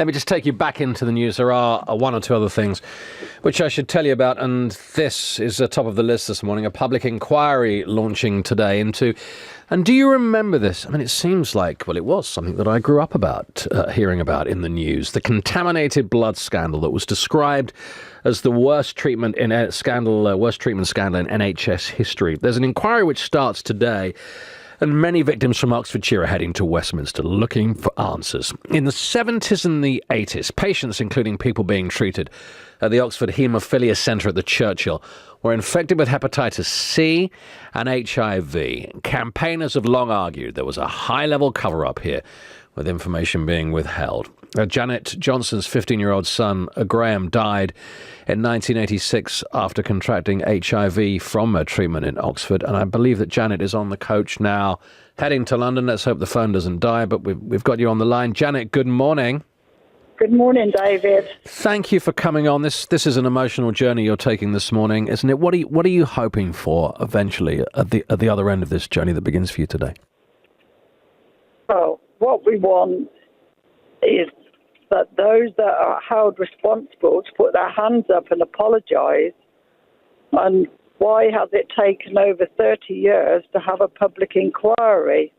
Let me just take you back into the news. There are one or two other things which I should tell you about, and this is top of the list this morning, a public inquiry launching today into, and do you remember this? I mean, it seems like, well, it was something that I grew up hearing about in the news, the contaminated blood scandal that was described as the worst treatment scandal in NHS history. There's an inquiry which starts today, and many victims from Oxfordshire are heading to Westminster looking for answers. In the 70s and the 80s, patients, including people being treated at the Oxford Haemophilia Centre at the Churchill, were infected with hepatitis C and HIV. Campaigners have long argued there was a high-level cover-up here, with information being withheld. Janette Johnson's 15-year-old son, Graham, died in 1986 after contracting HIV from a treatment in Oxford. And I believe that Janet is on the coach now, heading to London. Let's hope the phone doesn't die, but we've got you on the line. Janet, good morning. Good morning, David. Thank you for coming on. This is an emotional journey you're taking this morning, isn't it? What are you hoping for eventually at the other end of this journey that begins for you today? Well, what we want is that those that are held responsible to put their hands up and apologise. And why has it taken over 30 years to have a public inquiry?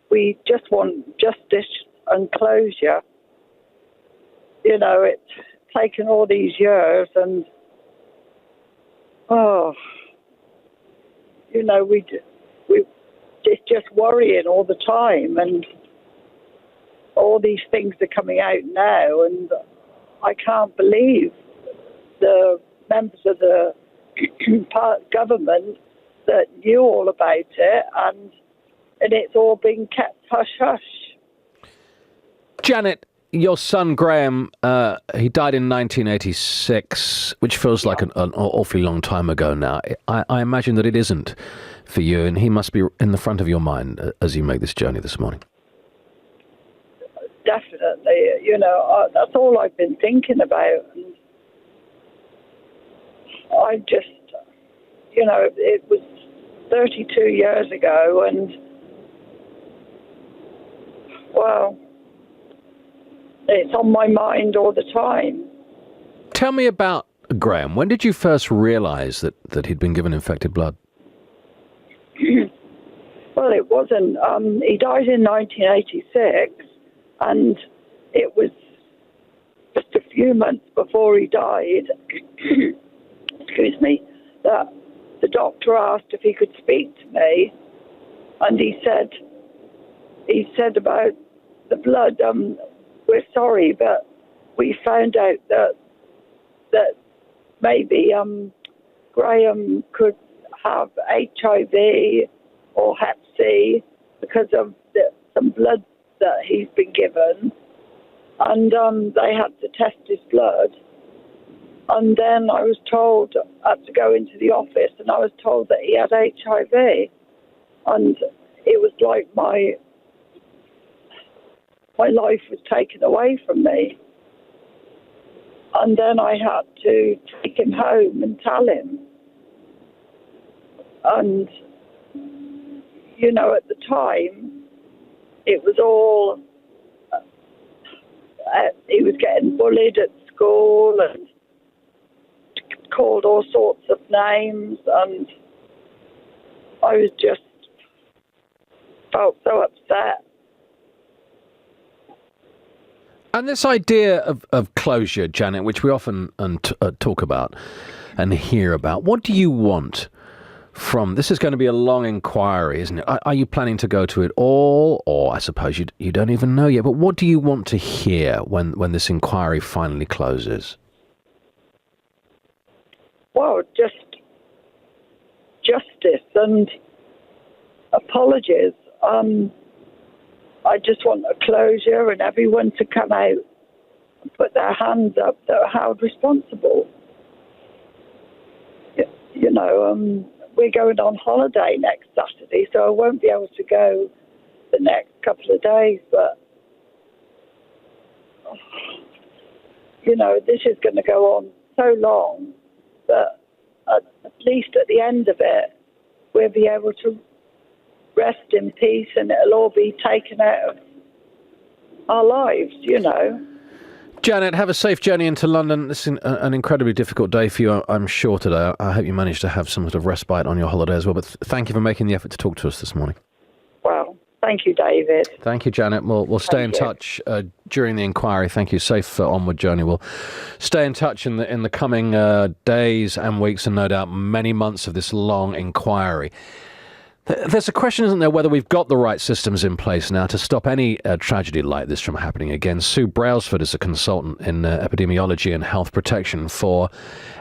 We just want justice and closure. You know, it's taken all these years and, it's just worrying all the time, and all these things are coming out now, and I can't believe the members of the government that knew all about it, and it's all been kept hush-hush. Janet, your son Graham, he died in 1986, which feels like an awfully long time ago now. I imagine that it isn't for you, and he must be in the front of your mind as you make this journey this morning. Definitely, that's all I've been thinking about. And I just, it was 32 years ago, and, well, it's on my mind all the time. Tell me about Graham. When did you first realise that he'd been given infected blood? Well, it wasn't. He died in 1986. And it was just a few months before he died, excuse me, that the doctor asked if he could speak to me. And he said about the blood, we're sorry, but we found out that maybe Graham could have HIV or Hep C because of some blood that he's been given, and they had to test his blood. And then I was told, I had to go into the office, and I was told that he had HIV. And it was like my life was taken away from me. And then I had to take him home and tell him. And, at the time, it was all, he was getting bullied at school and called all sorts of names, and I was just felt so upset. And this idea of closure, Janet, which we often talk about and hear about, what do you want from this? Is going to be a long inquiry, isn't it? Are you planning to go to it all, or I suppose you don't even know yet, but what do you want to hear when this inquiry finally closes? Well, just justice and apologies. I just want a closure and everyone to come out and put their hands up that are held responsible. We're going on holiday next Saturday, so I won't be able to go the next couple of days, but, this is going to go on so long that at least at the end of it, we'll be able to rest in peace and it'll all be taken out of our lives, Janet, have a safe journey into London. This is an incredibly difficult day for you, I'm sure, today. I hope you managed to have some sort of respite on your holiday as well. But thank you for making the effort to talk to us this morning. Well, thank you, David. Thank you, Janet. We'll stay in touch during the inquiry. Thank you. Safe onward journey. We'll stay in touch in the coming days and weeks, and no doubt many months of this long inquiry. There's a question, isn't there, whether we've got the right systems in place now to stop any tragedy like this from happening again. Sue Brailsford is a consultant in epidemiology and health protection for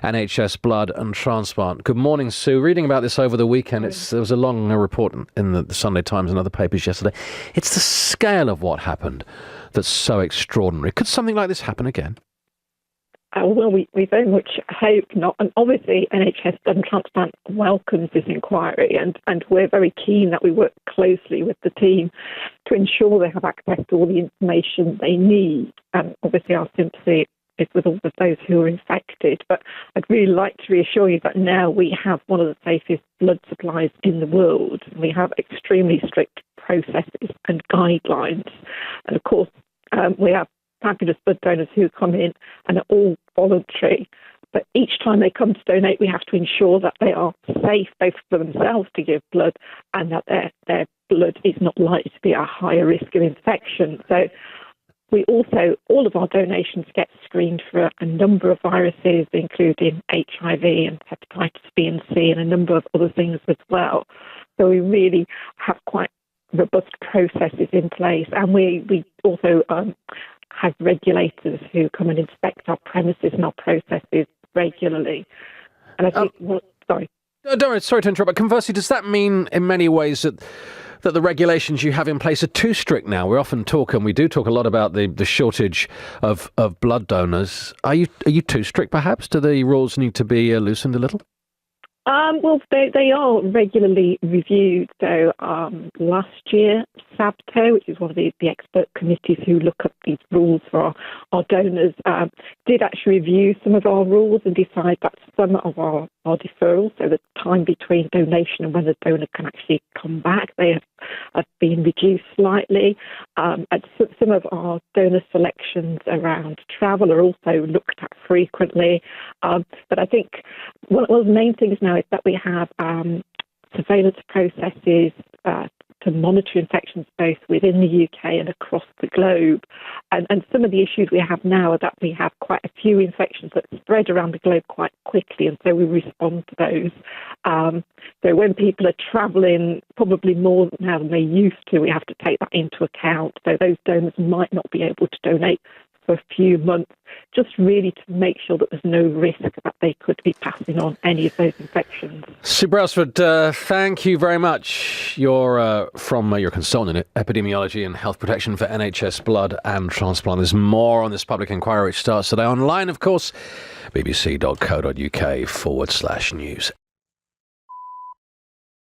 NHS Blood and Transplant. Good morning, Sue. Reading about this over the weekend, there was a long report in the Sunday Times and other papers yesterday. It's the scale of what happened that's so extraordinary. Could something like this happen again? Well, we very much hope not. And obviously, NHS Blood and Transplant welcomes this inquiry, and we're very keen that we work closely with the team to ensure they have access to all the information they need. And obviously, our sympathy is with all of those who are infected. But I'd really like to reassure you that now we have one of the safest blood supplies in the world. We have extremely strict processes and guidelines. And of course, we have fabulous blood donors who come in and are all voluntary. But each time they come to donate, we have to ensure that they are safe both for themselves to give blood and that their blood is not likely to be at a higher risk of infection. So we also, all of our donations get screened for a number of viruses, including HIV and hepatitis B and C and a number of other things as well. So we really have quite robust processes in place. And we also have regulators who come and inspect our premises and our processes regularly. And I think, sorry. Don't worry, sorry to interrupt, but conversely, does that mean in many ways that the regulations you have in place are too strict now? We often talk, and we do talk a lot about the shortage of blood donors. Are you too strict, perhaps? Do the rules need to be loosened a little? Well, they are regularly reviewed. So last year, SABTO, which is one of the expert committees who look at these rules for our donors, did actually review some of our rules and decide that some of our deferrals, so the time between donation and when the donor can actually come back, they have been reduced slightly. And some of our donor selections around travel are also looked at frequently. But I think one of the main things now is that we have surveillance processes to monitor infections both within the UK and across the globe. And some of the issues we have now are that we have quite a few infections that spread around the globe quite quickly, and so we respond to those. So when people are travelling, probably more now than they used to, we have to take that into account. So those donors might not be able to donate for a few months, just really to make sure that there's no risk that they could be passing on any of those infections. Sue Brailsford, thank you very much. You're your consultant in epidemiology and health protection for NHS Blood and Transplant. There's more on this public inquiry which starts today online, of course, bbc.co.uk/news.